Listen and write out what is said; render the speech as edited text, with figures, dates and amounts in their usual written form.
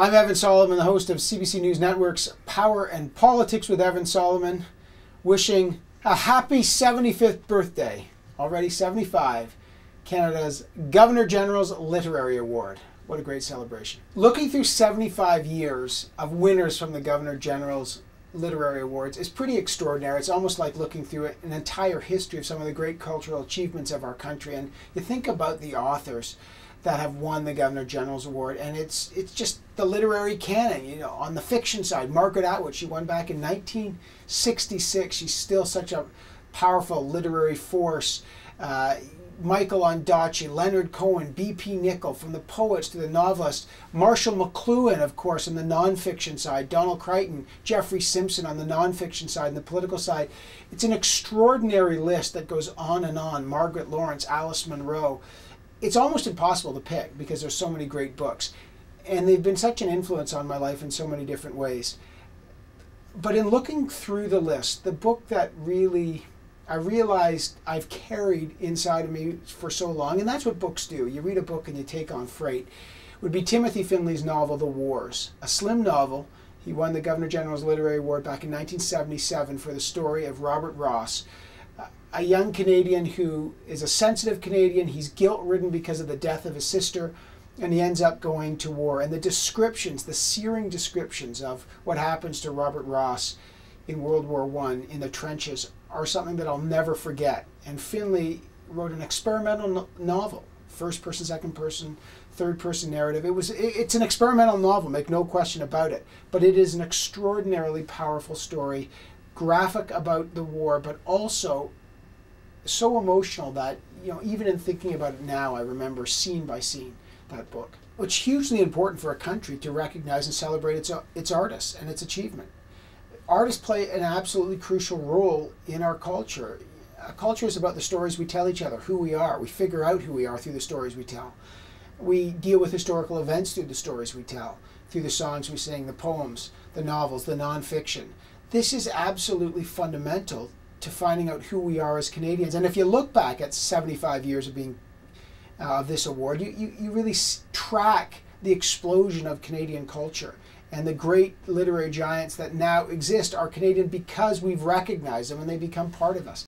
I'm Evan Solomon, the host of CBC News Network's Power and Politics with Evan Solomon, wishing a happy 75th birthday, already 75, Canada's Governor-General's Literary Award. What a great celebration. Looking through 75 years of winners from the Governor-General's Literary Awards is pretty extraordinary. It's almost like looking through an entire history of some of the great cultural achievements of our country. And you think about the authors that have won the Governor-General's Award, and it's just the literary canon. You know, on the fiction side, Margaret Atwood, she won back in 1966. She's still such a powerful literary force. Michael Ondaatje, Leonard Cohen, B.P. Nichol, from the poets to the novelists. Marshall McLuhan, of course, on the nonfiction side. Donald Crichton, Jeffrey Simpson on the nonfiction side and the political side. It's an extraordinary list that goes on and on. Margaret Lawrence, Alice Munro. It's almost impossible to pick because there's so many great books. And they've been such an influence on my life in so many different ways. But in looking through the list, the book that really I realized I've carried inside of me for so long, and that's what books do. You read a book and you take on freight, would be Timothy Findley's novel, The Wars. A slim novel. He won the Governor-General's Literary Award back in 1977 for the story of Robert Ross, a young Canadian who is a sensitive Canadian. He's guilt-ridden because of the death of his sister, and he ends up going to war. And the descriptions, the searing descriptions of what happens to Robert Ross in World War I in the trenches are something that I'll never forget. And Findley wrote an experimental novel, first person, second person, third person narrative. It's an experimental novel, make no question about it, but it is an extraordinarily powerful story, graphic about the war, but also so emotional that, you know, even in thinking about it now, I remember scene by scene that book. It's hugely important for a country to recognize and celebrate its artists and its achievement. Artists play an absolutely crucial role in our culture. A culture is about the stories we tell each other, who we are. We figure out who we are through the stories we tell. We deal with historical events through the stories we tell, through the songs we sing, the poems, the novels, the nonfiction. This is absolutely fundamental to finding out who we are as Canadians. And if you look back at 75 years of being this award, you really track the explosion of Canadian culture. And the great literary giants that now exist are Canadian because we've recognized them and they become part of us.